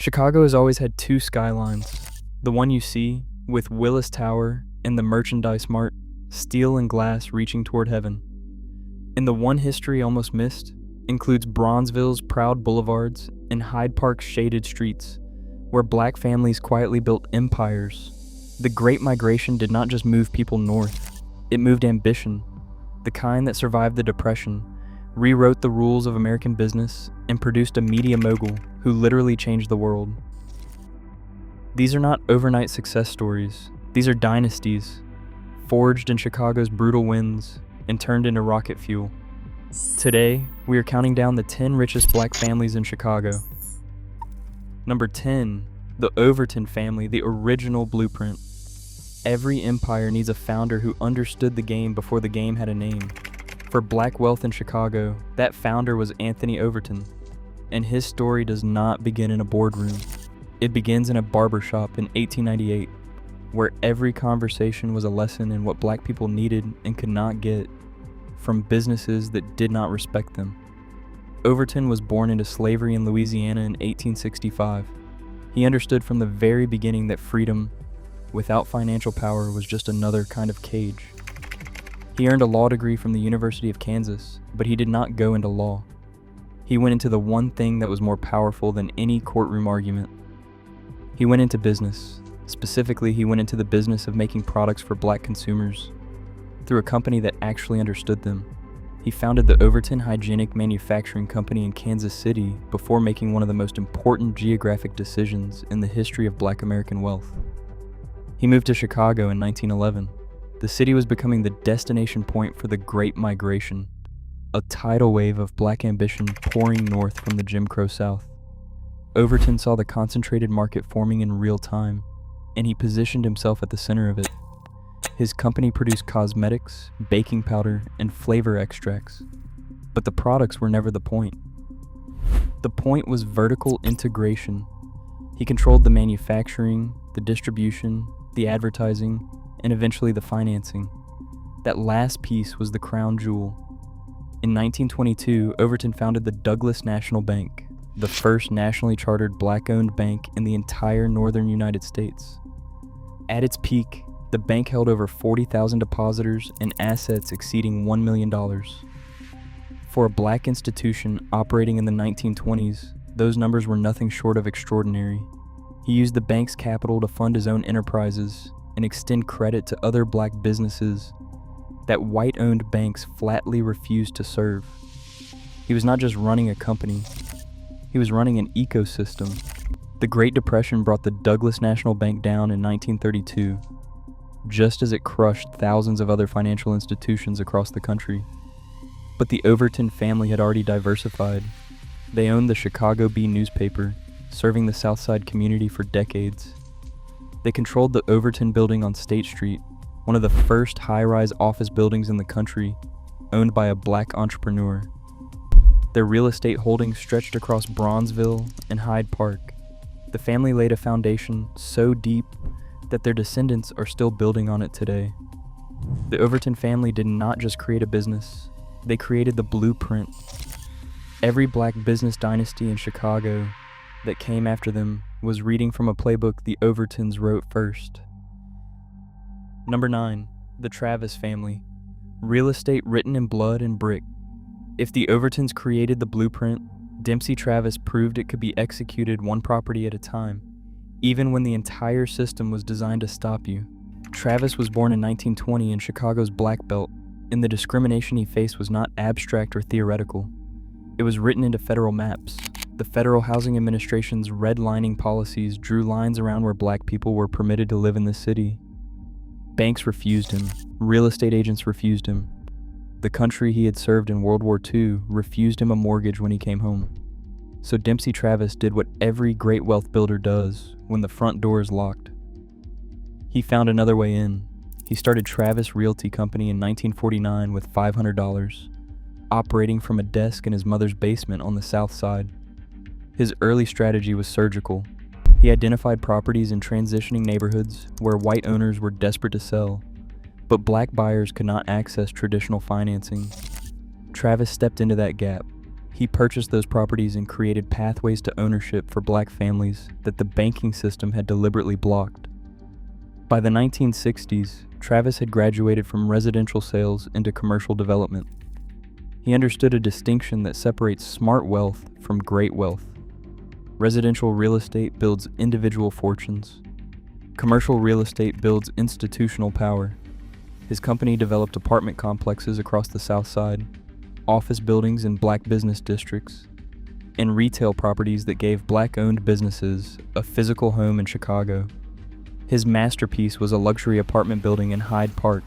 Chicago has always had two skylines. The one you see, with Willis Tower and the Merchandise Mart, steel and glass reaching toward heaven. And the one history almost missed includes Bronzeville's proud boulevards and Hyde Park's shaded streets, where black families quietly built empires. The Great Migration did not just move people north, it moved ambition, the kind that survived the Depression, rewrote the rules of American business, and produced a media mogul who literally changed the world. These are not overnight success stories. These are dynasties, forged in Chicago's brutal winds and turned into rocket fuel. Today, we are counting down the 10 richest black families in Chicago. Number 10, the Overton family, the original blueprint. Every empire needs a founder who understood the game before the game had a name. For black wealth in Chicago, that founder was Anthony Overton, and his story does not begin in a boardroom. It begins in a barbershop in 1898, where every conversation was a lesson in what black people needed and could not get from businesses that did not respect them. Overton was born into slavery in Louisiana in 1865. He understood from the very beginning that freedom, without financial power, was just another kind of cage. He earned a law degree from the University of Kansas, but he did not go into law. He went into the one thing that was more powerful than any courtroom argument. He went into business. Specifically, he went into the business of making products for black consumers through a company that actually understood them. He founded the Overton Hygienic Manufacturing Company in Kansas City before making one of the most important geographic decisions in the history of black American wealth. He moved to Chicago in 1911. The city was becoming the destination point for the Great Migration, a tidal wave of black ambition pouring north from the Jim Crow South. Overton saw the concentrated market forming in real time, and he positioned himself at the center of it. His company produced cosmetics, baking powder, and flavor extracts, but the products were never the point. The point was vertical integration. He controlled the manufacturing, the distribution, the advertising, and eventually the financing. That last piece was the crown jewel. In 1922, Overton founded the Douglas National Bank, the first nationally chartered black-owned bank in the entire northern United States. At its peak, the bank held over 40,000 depositors and assets exceeding $1 million. For a black institution operating in the 1920s, those numbers were nothing short of extraordinary. He used the bank's capital to fund his own enterprises and extend credit to other black businesses that white-owned banks flatly refused to serve. He was not just running a company, he was running an ecosystem. The Great Depression brought the Douglas National Bank down in 1932, just as it crushed thousands of other financial institutions across the country. But the Overton family had already diversified. They owned the Chicago Bee newspaper, serving the Southside community for decades. They controlled the Overton building on State Street, one of the first high-rise office buildings in the country, owned by a black entrepreneur. Their real estate holdings stretched across Bronzeville and Hyde Park. The family laid a foundation so deep that their descendants are still building on it today. The Overton family did not just create a business, they created the blueprint. Every black business dynasty in Chicago that came after them was reading from a playbook the Overtons wrote first. Number 9, the Travis family. Real estate written in blood and brick. If the Overtons created the blueprint, Dempsey Travis proved it could be executed one property at a time, even when the entire system was designed to stop you. Travis was born in 1920 in Chicago's Black Belt, and the discrimination he faced was not abstract or theoretical. It was written into federal maps. The Federal Housing Administration's redlining policies drew lines around where black people were permitted to live in the city. Banks refused him. Real estate agents refused him. The country he had served in World War II refused him a mortgage when he came home. So Dempsey Travis did what every great wealth builder does when the front door is locked. He found another way in. He started Travis Realty Company in 1949 with $500, operating from a desk in his mother's basement on the south side. His early strategy was surgical. He identified properties in transitioning neighborhoods where white owners were desperate to sell, but black buyers could not access traditional financing. Travis stepped into that gap. He purchased those properties and created pathways to ownership for black families that the banking system had deliberately blocked. By the 1960s, Travis had graduated from residential sales into commercial development. He understood a distinction that separates smart wealth from great wealth. Residential real estate builds individual fortunes. Commercial real estate builds institutional power. His company developed apartment complexes across the South Side, office buildings in black business districts, and retail properties that gave black-owned businesses a physical home in Chicago. His masterpiece was a luxury apartment building in Hyde Park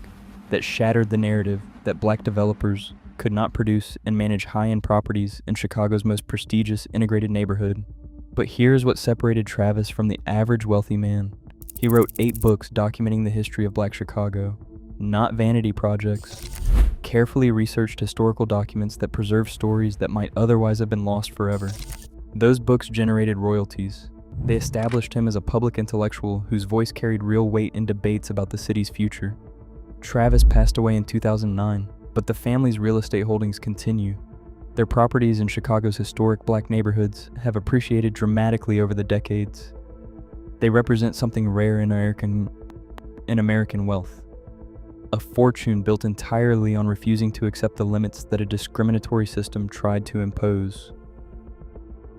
that shattered the narrative that black developers could not produce and manage high-end properties in Chicago's most prestigious integrated neighborhood. But here's what separated Travis from the average wealthy man. He wrote 8 books documenting the history of black Chicago, not vanity projects, carefully researched historical documents that preserve stories that might otherwise have been lost forever. Those books generated royalties. They established him as a public intellectual whose voice carried real weight in debates about the city's future. Travis passed away in 2009, but the family's real estate holdings continue. Their properties in Chicago's historic black neighborhoods have appreciated dramatically over the decades. They represent something rare in American wealth. A fortune built entirely on refusing to accept the limits that a discriminatory system tried to impose.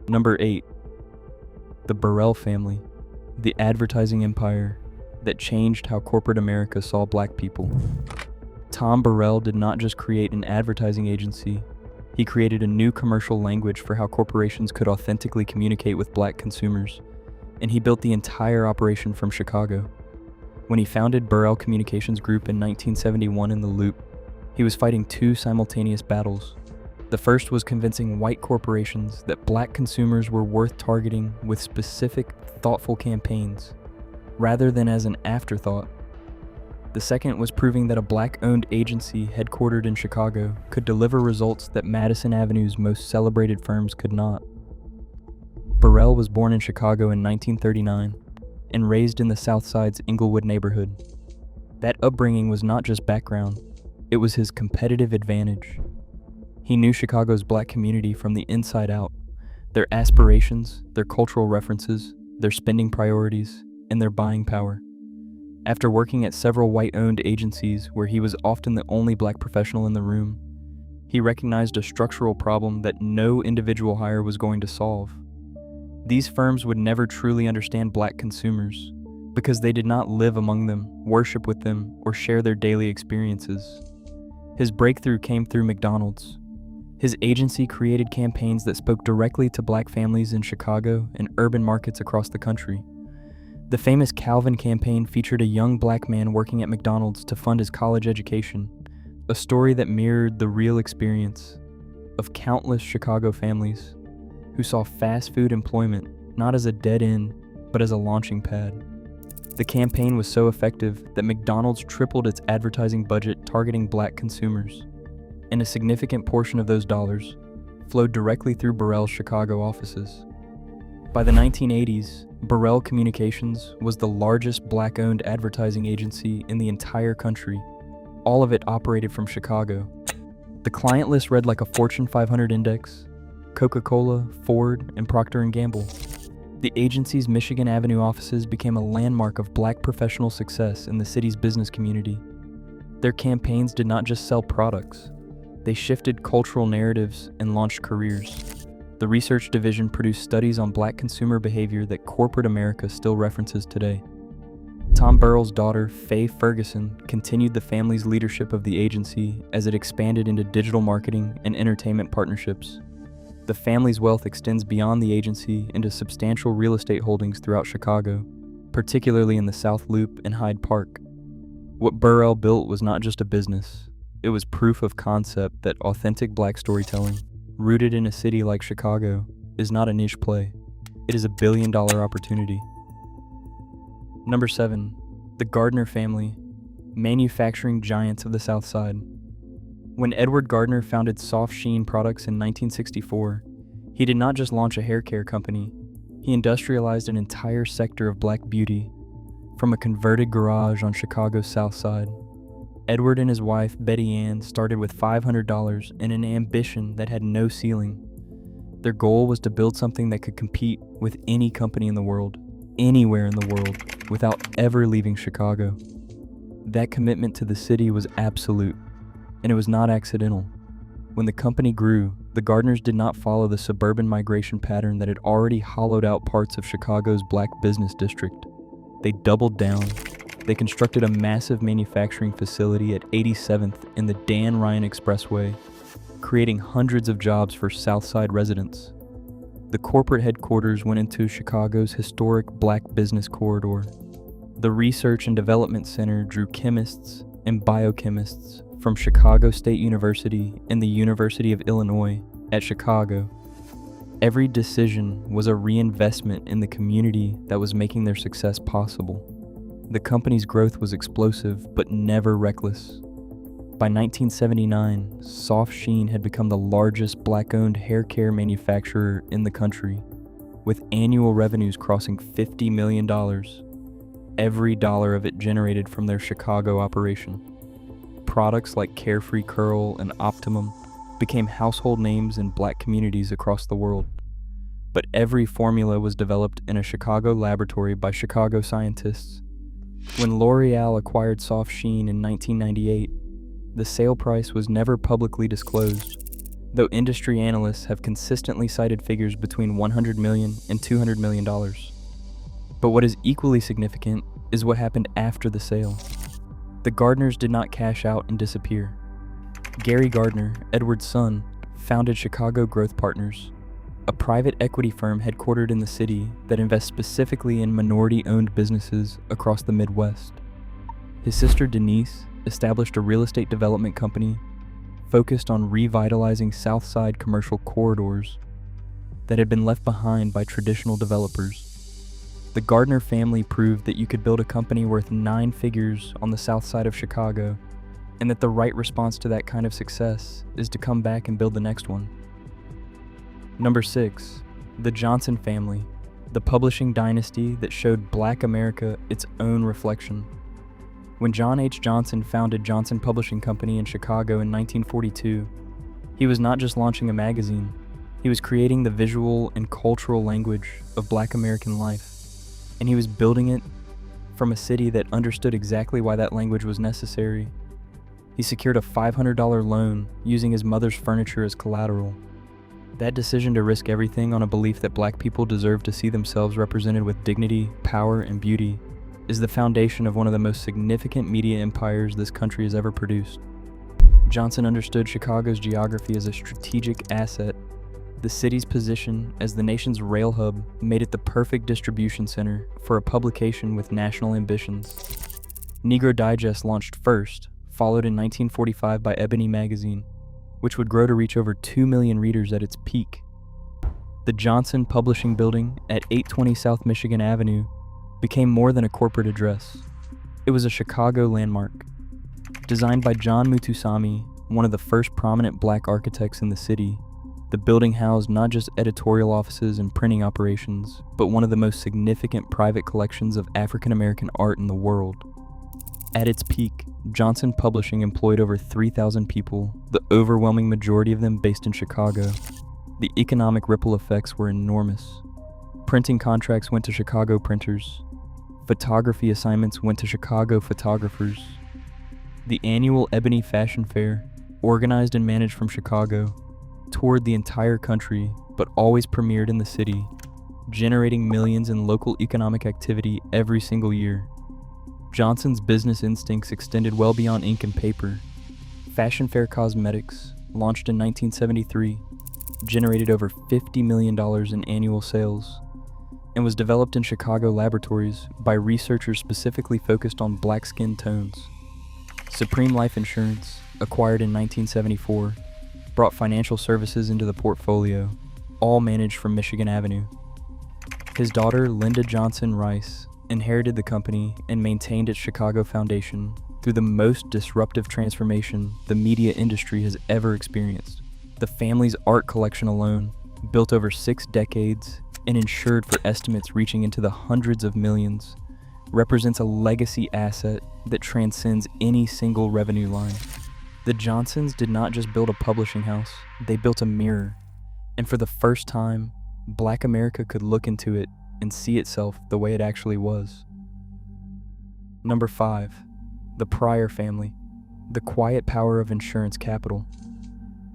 Number 8. The Burrell family, the advertising empire that changed how corporate America saw black people. Tom Burrell did not just create an advertising agency, he created a new commercial language for how corporations could authentically communicate with black consumers, and he built the entire operation from Chicago. When he founded Burrell Communications Group in 1971 in the Loop, he was fighting 2 simultaneous battles. The first was convincing white corporations that black consumers were worth targeting with specific, thoughtful campaigns, rather than as an afterthought. The second was proving that a black-owned agency headquartered in Chicago could deliver results that Madison Avenue's most celebrated firms could not. Burrell was born in Chicago in 1939 and raised in the South Side's Inglewood neighborhood. That upbringing was not just background, it was his competitive advantage. He knew Chicago's black community from the inside out, their aspirations, their cultural references, their spending priorities, and their buying power. After working at several white-owned agencies where he was often the only black professional in the room, he recognized a structural problem that no individual hire was going to solve. These firms would never truly understand black consumers because they did not live among them, worship with them, or share their daily experiences. His breakthrough came through McDonald's. His agency created campaigns that spoke directly to black families in Chicago and urban markets across the country. The famous Calvin campaign featured a young black man working at McDonald's to fund his college education, a story that mirrored the real experience of countless Chicago families who saw fast food employment not as a dead end, but as a launching pad. The campaign was so effective that McDonald's tripled its advertising budget targeting black consumers, and a significant portion of those dollars flowed directly through Burrell's Chicago offices. By the 1980s, Burrell Communications was the largest black-owned advertising agency in the entire country. All of it operated from Chicago. The client list read like a Fortune 500 index: Coca-Cola, Ford, and Procter & Gamble. The agency's Michigan Avenue offices became a landmark of black professional success in the city's business community. Their campaigns did not just sell products, they shifted cultural narratives and launched careers. The research division produced studies on black consumer behavior that corporate America still references today. Tom Burrell's daughter, Faye Ferguson, continued the family's leadership of the agency as it expanded into digital marketing and entertainment partnerships. The family's wealth extends beyond the agency into substantial real estate holdings throughout Chicago, particularly in the South Loop and Hyde Park. What Burrell built was not just a business, it was proof of concept that authentic black storytelling, rooted in a city like Chicago, is not a niche play. It is a billion-dollar opportunity. Number 7. The Gardner Family, manufacturing giants of the South Side. When Edward Gardner founded Soft Sheen Products in 1964, he did not just launch a hair care company, he industrialized an entire sector of black beauty. From a converted garage on Chicago's South Side, Edward and his wife, Betty Ann, started with $500 and an ambition that had no ceiling: Their goal was to build something that could compete with any company in the world, anywhere in the world, without ever leaving Chicago. That commitment to the city was absolute, and it was not accidental. When the company grew, the Gardners did not follow the suburban migration pattern that had already hollowed out parts of Chicago's black business district. They doubled down. They constructed a massive manufacturing facility at 87th and the Dan Ryan Expressway, creating hundreds of jobs for Southside residents. The corporate headquarters went into Chicago's historic black business corridor. The Research and Development Center drew chemists and biochemists from Chicago State University and the University of Illinois at Chicago. Every decision was a reinvestment in the community that was making their success possible. The company's growth was explosive, but never reckless. By 1979, Sheen had become the largest black-owned hair care manufacturer in the country, with annual revenues crossing $50 million. Every dollar of it generated from their Chicago operation. Products like Carefree Curl and Optimum became household names in black communities across the world. But every formula was developed in a Chicago laboratory by Chicago scientists. When L'Oreal acquired Sheen in 1998, the sale price was never publicly disclosed, though industry analysts have consistently cited figures between $100 million and $200 million. But what is equally significant is what happened after the sale. The Gardners did not cash out and disappear. Gary Gardner, Edward's son, founded Chicago Growth Partners, a private equity firm headquartered in the city that invests specifically in minority-owned businesses across the Midwest. His sister Denise established a real estate development company focused on revitalizing South Side commercial corridors that had been left behind by traditional developers. The Gardner family proved that you could build a company worth 9 figures on the South Side of Chicago, and that the right response to that kind of success is to come back and build the next one. Number 6, the Johnson family, the publishing dynasty that showed Black America its own reflection. When John H. Johnson founded Johnson Publishing Company in Chicago in 1942, he was not just launching a magazine, he was creating the visual and cultural language of Black American life, and he was building it from a city that understood exactly why that language was necessary. He secured a $500 loan using his mother's furniture as collateral. That decision to risk everything on a belief that Black people deserve to see themselves represented with dignity, power, and beauty is the foundation of one of the most significant media empires this country has ever produced. Johnson understood Chicago's geography as a strategic asset. The city's position as the nation's rail hub made it the perfect distribution center for a publication with national ambitions. Negro Digest launched first, followed in 1945 by Ebony magazine, which would grow to reach over 2 million readers at its peak. The Johnson Publishing Building at 820 South Michigan Avenue became more than a corporate address. It was a Chicago landmark. Designed by John Mutusami, one of the first prominent Black architects in the city, the building housed not just editorial offices and printing operations, but one of the most significant private collections of African American art in the world. At its peak, Johnson Publishing employed over 3,000 people, the overwhelming majority of them based in Chicago. The economic ripple effects were enormous. Printing contracts went to Chicago printers. Photography assignments went to Chicago photographers. The annual Ebony Fashion Fair, organized and managed from Chicago, toured the entire country, but always premiered in the city, generating millions in local economic activity every single year. Johnson's business instincts extended well beyond ink and paper. Fashion Fair Cosmetics, launched in 1973, generated over $50 million in annual sales, and was developed in Chicago laboratories by researchers specifically focused on Black skin tones. Supreme Life Insurance, acquired in 1974, brought financial services into the portfolio, all managed from Michigan Avenue. His daughter, Linda Johnson Rice, inherited the company and maintained its Chicago foundation through the most disruptive transformation the media industry has ever experienced. The family's art collection alone, built over 6 decades and insured for estimates reaching into the hundreds of millions, represents a legacy asset that transcends any single revenue line. The Johnsons did not just build a publishing house, they built a mirror. And for the first time, Black America could look into it and see itself the way it actually was. Number 5. The Pryor family. The quiet power of insurance capital.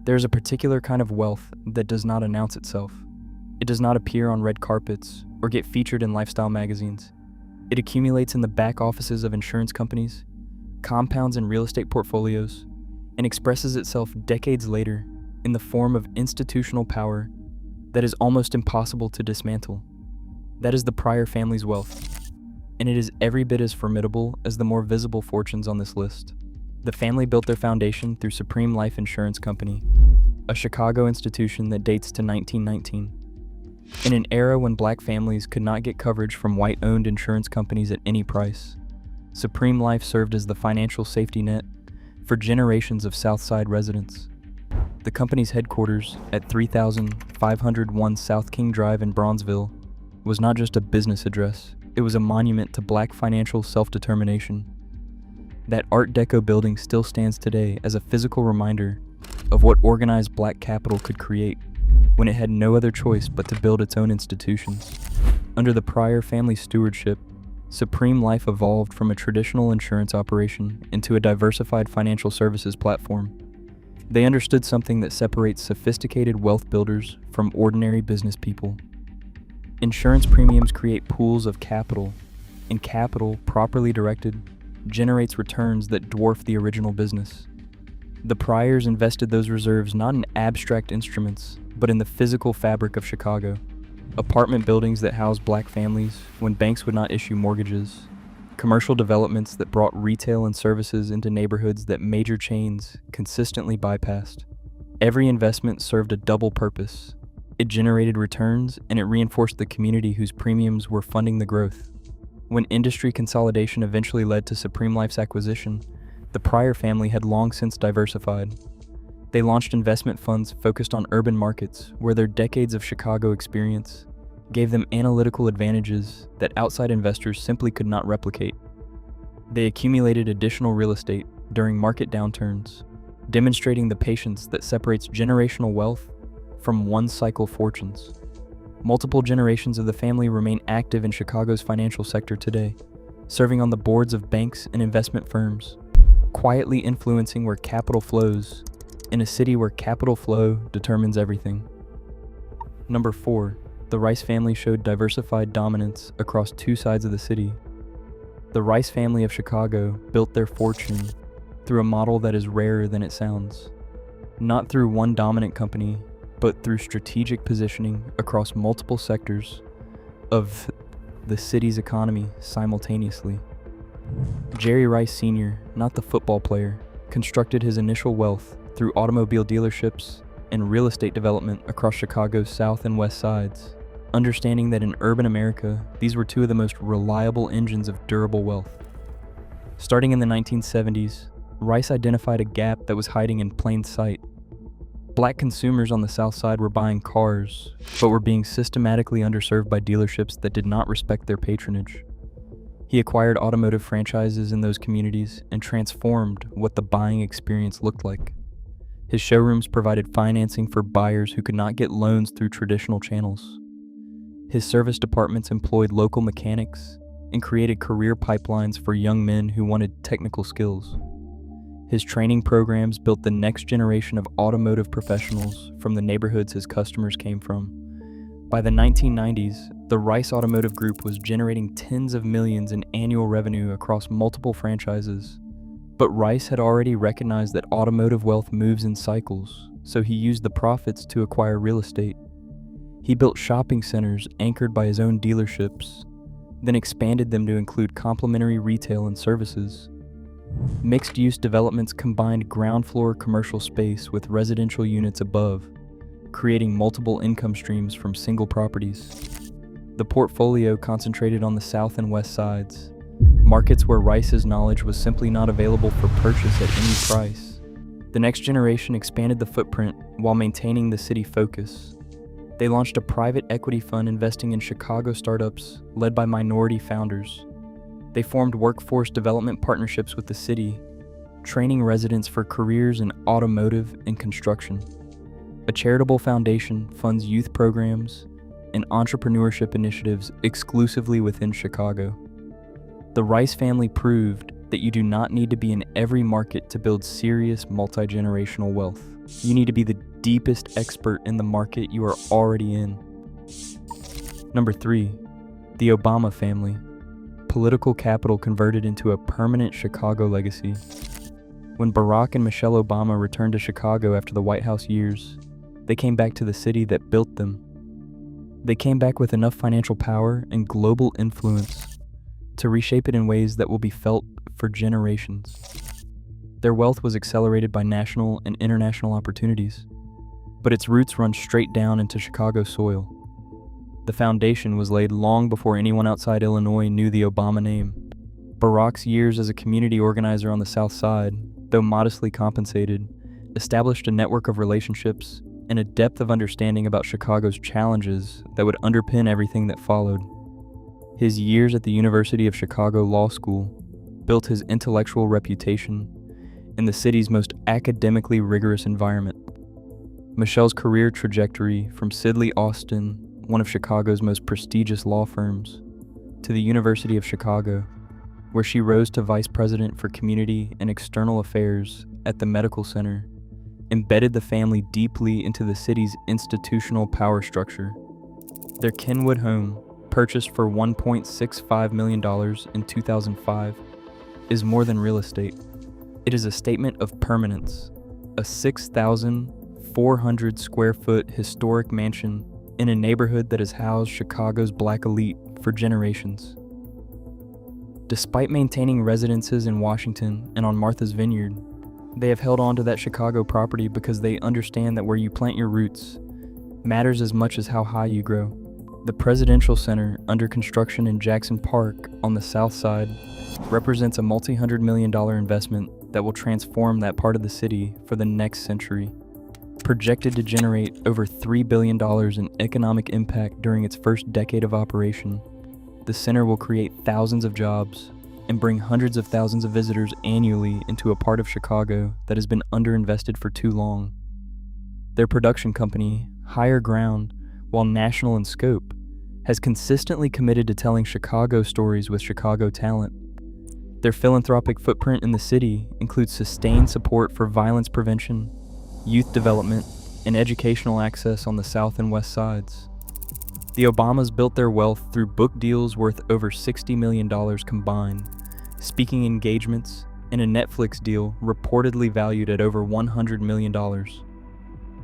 There is a particular kind of wealth that does not announce itself. It does not appear on red carpets or get featured in lifestyle magazines. It accumulates in the back offices of insurance companies, compounds in real estate portfolios, and expresses itself decades later in the form of institutional power that is almost impossible to dismantle. That is the Pryor family's wealth, and it is every bit as formidable as the more visible fortunes on this list. The family built their foundation through Supreme Life Insurance Company, a Chicago institution that dates to 1919. In an era when Black families could not get coverage from white-owned insurance companies at any price, Supreme Life served as the financial safety net for generations of South Side residents. The company's headquarters at 3501 South King Drive in Bronzeville was not just a business address, it was a monument to Black financial self-determination. That Art Deco building still stands today as a physical reminder of what organized Black capital could create when it had no other choice but to build its own institutions. Under the Pryor family stewardship, Supreme Life evolved from a traditional insurance operation into a diversified financial services platform. They understood something that separates sophisticated wealth builders from ordinary business people. Insurance premiums create pools of capital, and capital, properly directed, generates returns that dwarf the original business. The Pryors invested those reserves not in abstract instruments, but in the physical fabric of Chicago. Apartment buildings that housed Black families when banks would not issue mortgages. Commercial developments that brought retail and services into neighborhoods that major chains consistently bypassed. Every investment served a double purpose. It generated returns and it reinforced the community whose premiums were funding the growth. When industry consolidation eventually led to Supreme Life's acquisition, the Pryor family had long since diversified. They launched investment funds focused on urban markets where their decades of Chicago experience gave them analytical advantages that outside investors simply could not replicate. They accumulated additional real estate during market downturns, demonstrating the patience that separates generational wealth from one-cycle fortunes. Multiple generations of the family remain active in Chicago's financial sector today, serving on the boards of banks and investment firms, quietly influencing where capital flows in a city where capital flow determines everything. Number 4. The Rice family showed diversified dominance across two sides of the city. The Rice family of Chicago built their fortune through a model that is rarer than it sounds. Not through one dominant company, but through strategic positioning across multiple sectors of the city's economy simultaneously. Jerry Rice Sr., not the football player, constructed his initial wealth through automobile dealerships and real estate development across Chicago's south and west sides, understanding that in urban America, these were two of the most reliable engines of durable wealth. Starting in the 1970s, Rice identified a gap that was hiding in plain sight. Black consumers on the south side were buying cars, but were being systematically underserved by dealerships that did not respect their patronage. He acquired automotive franchises in those communities and transformed what the buying experience looked like. His showrooms provided financing for buyers who could not get loans through traditional channels. His service departments employed local mechanics and created career pipelines for young men who wanted technical skills. His training programs built the next generation of automotive professionals from the neighborhoods his customers came from. By the 1990s, the Rice Automotive Group was generating tens of millions in annual revenue across multiple franchises. But Rice had already recognized that automotive wealth moves in cycles, so he used the profits to acquire real estate. He built shopping centers anchored by his own dealerships, then expanded them to include complementary retail and services. Mixed-use developments combined ground floor commercial space with residential units above, creating multiple income streams from single properties. The portfolio concentrated on the south and west sides, markets where Rice's knowledge was simply not available for purchase at any price. The next generation expanded the footprint while maintaining the city focus. They launched a private equity fund investing in Chicago startups led by minority founders. They formed workforce development partnerships with the city, training residents for careers in automotive and construction. A charitable foundation funds youth programs and entrepreneurship initiatives exclusively within Chicago. The Rice family proved that you do not need to be in every market to build serious multi-generational wealth. You need to be the deepest expert in the market you are already in. Number 3, the Obama family. Political capital converted into a permanent Chicago legacy. When Barack and Michelle Obama returned to Chicago after the White House years, they came back to the city that built them. They came back with enough financial power and global influence to reshape it in ways that will be felt for generations. Their wealth was accelerated by national and international opportunities, but its roots run straight down into Chicago soil. The foundation was laid long before anyone outside Illinois knew the Obama name. Barack's years as a community organizer on the South Side, though modestly compensated, established a network of relationships and a depth of understanding about Chicago's challenges that would underpin everything that followed. His years at the University of Chicago Law School built his intellectual reputation in the city's most academically rigorous environment. Michelle's career trajectory from Sidley Austin, one of Chicago's most prestigious law firms, to the University of Chicago, where she rose to vice president for community and external affairs at the medical center, embedded the family deeply into the city's institutional power structure. Their Kenwood home, purchased for $1.65 million in 2005, is more than real estate. It is a statement of permanence, a 6,400 square foot historic mansion in a neighborhood that has housed Chicago's black elite for generations. Despite maintaining residences in Washington and on Martha's Vineyard, they have held on to that Chicago property because they understand that where you plant your roots matters as much as how high you grow. The Presidential Center, under construction in Jackson Park on the south side, represents a multi-$100 million investment that will transform that part of the city for the next century. Projected to generate over $3 billion in economic impact during its first decade of operation, the center will create thousands of jobs and bring hundreds of thousands of visitors annually into a part of Chicago that has been underinvested for too long. Their production company, Higher Ground, while national in scope, has consistently committed to telling Chicago stories with Chicago talent. Their philanthropic footprint in the city includes sustained support for violence prevention, youth development, and educational access on the south and west sides. The Obamas built their wealth through book deals worth over $60 million combined, speaking engagements, and a Netflix deal reportedly valued at over $100 million.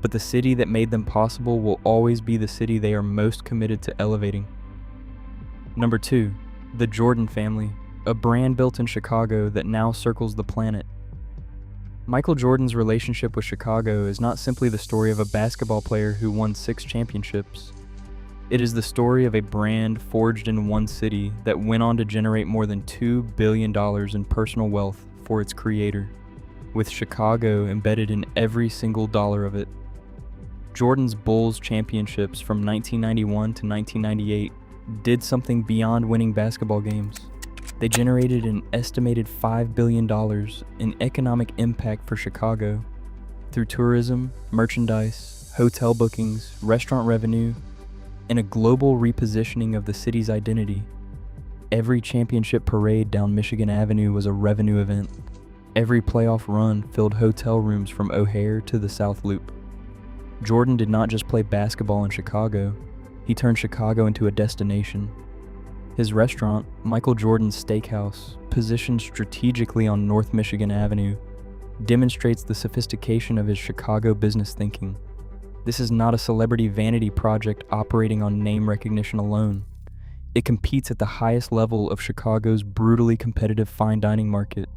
But the city that made them possible will always be the city they are most committed to elevating. Number 2, the Jordan family, a brand built in Chicago that now circles the planet. Michael Jordan's relationship with Chicago is not simply the story of a basketball player who won 6 championships. It is the story of a brand forged in one city that went on to generate more than $2 billion in personal wealth for its creator, with Chicago embedded in every single dollar of it. Jordan's Bulls championships from 1991 to 1998 did something beyond winning basketball games. They generated an estimated $5 billion in economic impact for Chicago through tourism, merchandise, hotel bookings, restaurant revenue, and a global repositioning of the city's identity. Every championship parade down Michigan Avenue was a revenue event. Every playoff run filled hotel rooms from O'Hare to the South Loop. Jordan did not just play basketball in Chicago, he turned Chicago into a destination. His restaurant, Michael Jordan's Steakhouse, positioned strategically on North Michigan Avenue, demonstrates the sophistication of his Chicago business thinking. This is not a celebrity vanity project operating on name recognition alone. It competes at the highest level of Chicago's brutally competitive fine dining market,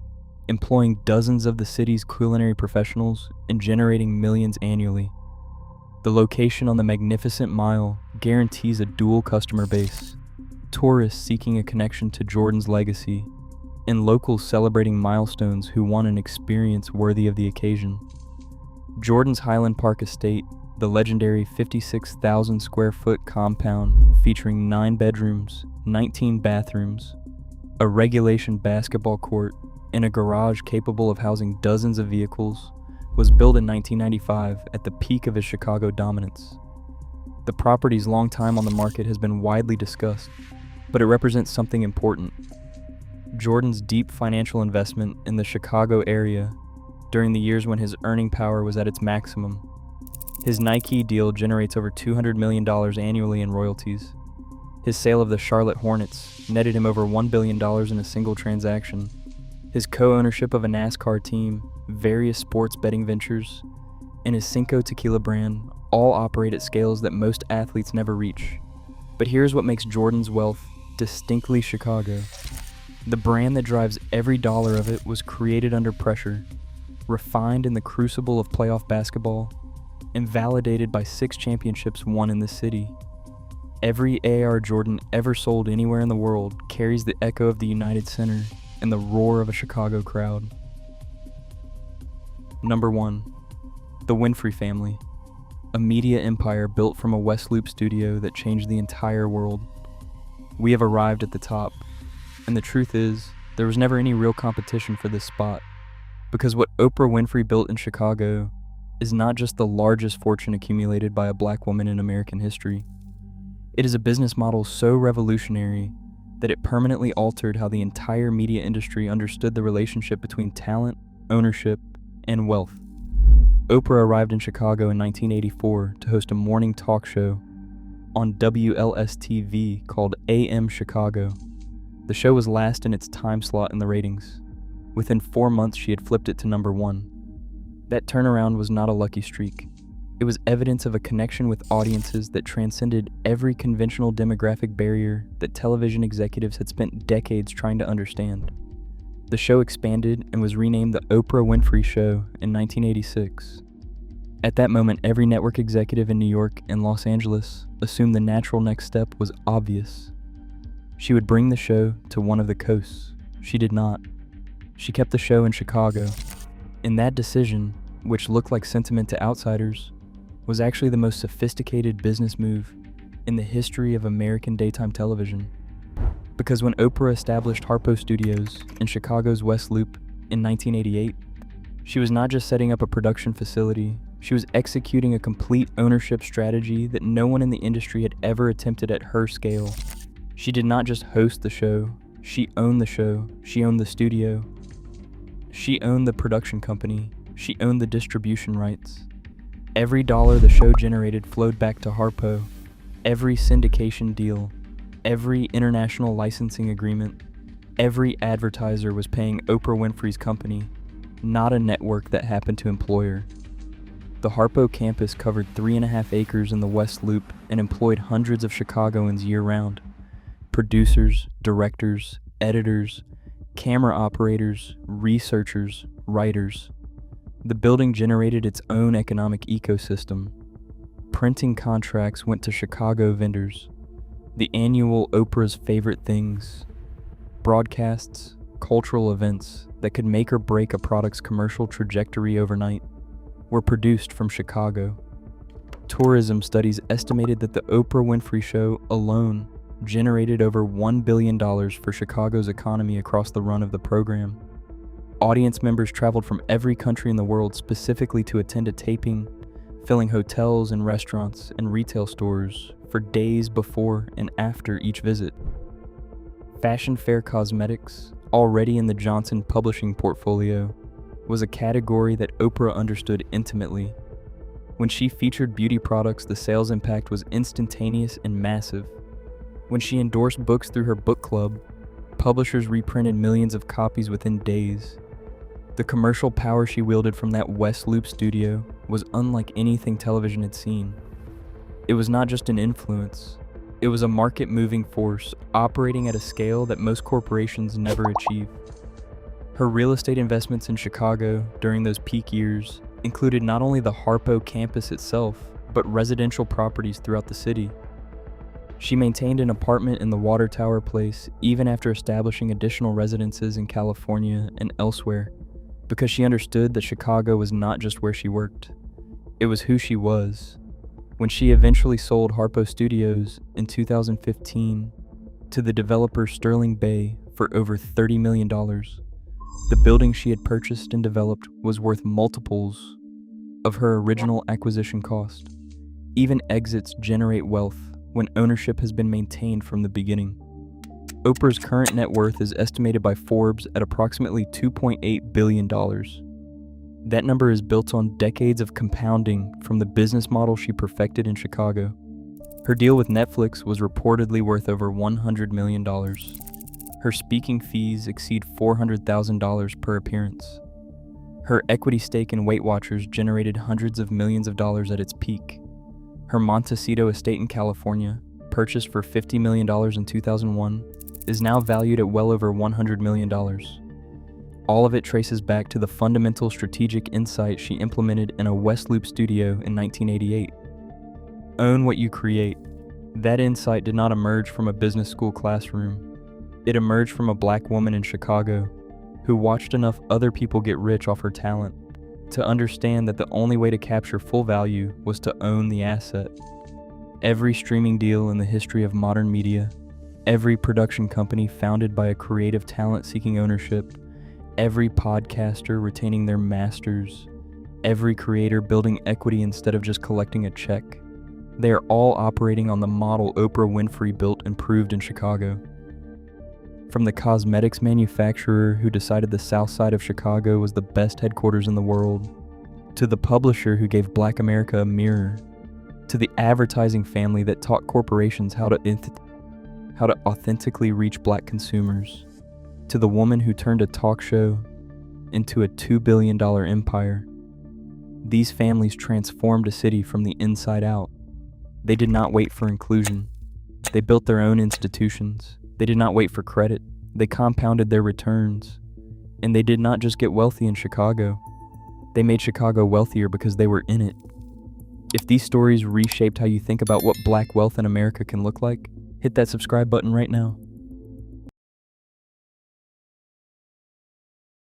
employing dozens of the city's culinary professionals and generating millions annually. The location on the Magnificent Mile guarantees a dual customer base, tourists seeking a connection to Jordan's legacy, and locals celebrating milestones who want an experience worthy of the occasion. Jordan's Highland Park estate, the legendary 56,000 square foot compound featuring 9 bedrooms, 19 bathrooms, a regulation basketball court, and a garage capable of housing dozens of vehicles, was built in 1995 at the peak of his Chicago dominance. The property's long time on the market has been widely discussed, but it represents something important. Jordan's deep financial investment in the Chicago area during the years when his earning power was at its maximum. His Nike deal generates over $200 million annually in royalties. His sale of the Charlotte Hornets netted him over $1 billion in a single transaction. His co-ownership of a NASCAR team, various sports betting ventures, and his Cinco tequila brand all operate at scales that most athletes never reach. But here's what makes Jordan's wealth distinctly Chicago. The brand that drives every dollar of it was created under pressure, refined in the crucible of playoff basketball, and validated by 6 championships won in the city. Every AR Jordan ever sold anywhere in the world carries the echo of the United Center and the roar of a Chicago crowd. Number 1. The Winfrey family, a media empire built from a West Loop studio that changed the entire world. We have arrived at the top, and the truth is, there was never any real competition for this spot, because what Oprah Winfrey built in Chicago is not just the largest fortune accumulated by a black woman in American history. It is a business model so revolutionary that it permanently altered how the entire media industry understood the relationship between talent, ownership, and wealth. Oprah arrived in Chicago in 1984 to host a morning talk show on WLS-TV called AM Chicago. The show was last in its time slot in the ratings. Within 4 months, she had flipped it to number 1. That turnaround was not a lucky streak. It was evidence of a connection with audiences that transcended every conventional demographic barrier that television executives had spent decades trying to understand. The show expanded and was renamed The Oprah Winfrey Show in 1986. At that moment, every network executive in New York and Los Angeles assumed the natural next step was obvious. She would bring the show to one of the coasts. She did not. She kept the show in Chicago. And that decision, which looked like sentiment to outsiders, was actually the most sophisticated business move in the history of American daytime television. Because when Oprah established Harpo Studios in Chicago's West Loop in 1988, she was not just setting up a production facility, she was executing a complete ownership strategy that no one in the industry had ever attempted at her scale. She did not just host the show, she owned the show, she owned the studio, she owned the production company, she owned the distribution rights. Every dollar the show generated flowed back to Harpo. Every syndication deal, every international licensing agreement, every advertiser was paying Oprah Winfrey's company, not a network that happened to employ her. The Harpo campus covered 3.5 acres in the West Loop and employed hundreds of Chicagoans year-round. Producers, directors, editors, camera operators, researchers, writers. The building generated its own economic ecosystem. Printing contracts went to Chicago vendors. The annual Oprah's Favorite Things, broadcasts, cultural events that could make or break a product's commercial trajectory overnight, were produced from Chicago. Tourism studies estimated that the Oprah Winfrey Show alone generated over $1 billion for Chicago's economy across the run of the program. Audience members traveled from every country in the world specifically to attend a taping, filling hotels and restaurants and retail stores for days before and after each visit. Fashion fair cosmetics, already in the Johnson publishing portfolio, was a category that Oprah understood intimately. When she featured beauty products, the sales impact was instantaneous and massive. When she endorsed books through her book club, publishers reprinted millions of copies within days. The commercial power she wielded from that West Loop studio was unlike anything television had seen. It was not just an influence, it was a market-moving force operating at a scale that most corporations never achieve. Her real estate investments in Chicago during those peak years included not only the Harpo campus itself, but residential properties throughout the city. She maintained an apartment in the Water Tower Place even after establishing additional residences in California and elsewhere, because she understood that Chicago was not just where she worked, it was who she was. When she eventually sold Harpo Studios in 2015 to the developer Sterling Bay for over $30 million, the building she had purchased and developed was worth multiples of her original acquisition cost. Even exits generate wealth when ownership has been maintained from the beginning. Oprah's current net worth is estimated by Forbes at approximately $2.8 billion. That number is built on decades of compounding from the business model she perfected in Chicago. Her deal with Netflix was reportedly worth over $100 million. Her speaking fees exceed $400,000 per appearance. Her equity stake in Weight Watchers generated hundreds of millions of dollars at its peak. Her Montecito estate in California, purchased for $50 million in 2001, is now valued at well over $100 million. All of it traces back to the fundamental strategic insight she implemented in a West Loop studio in 1988. Own what you create. That insight did not emerge from a business school classroom. It emerged from a black woman in Chicago who watched enough other people get rich off her talent to understand that the only way to capture full value was to own the asset. Every streaming deal in the history of modern media, every production company founded by a creative talent seeking ownership, every podcaster retaining their masters, every creator building equity instead of just collecting a check. They are all operating on the model Oprah Winfrey built and proved in Chicago. From the cosmetics manufacturer who decided the South Side of Chicago was the best headquarters in the world, to the publisher who gave Black America a mirror, to the advertising family that taught corporations how to authentically reach Black consumers, to the woman who turned a talk show into a $2 billion empire. These families transformed a city from the inside out. They did not wait for inclusion. They built their own institutions. They did not wait for credit. They compounded their returns. And they did not just get wealthy in Chicago. They made Chicago wealthier because they were in it. If these stories reshaped how you think about what Black wealth in America can look like, hit that subscribe button right now.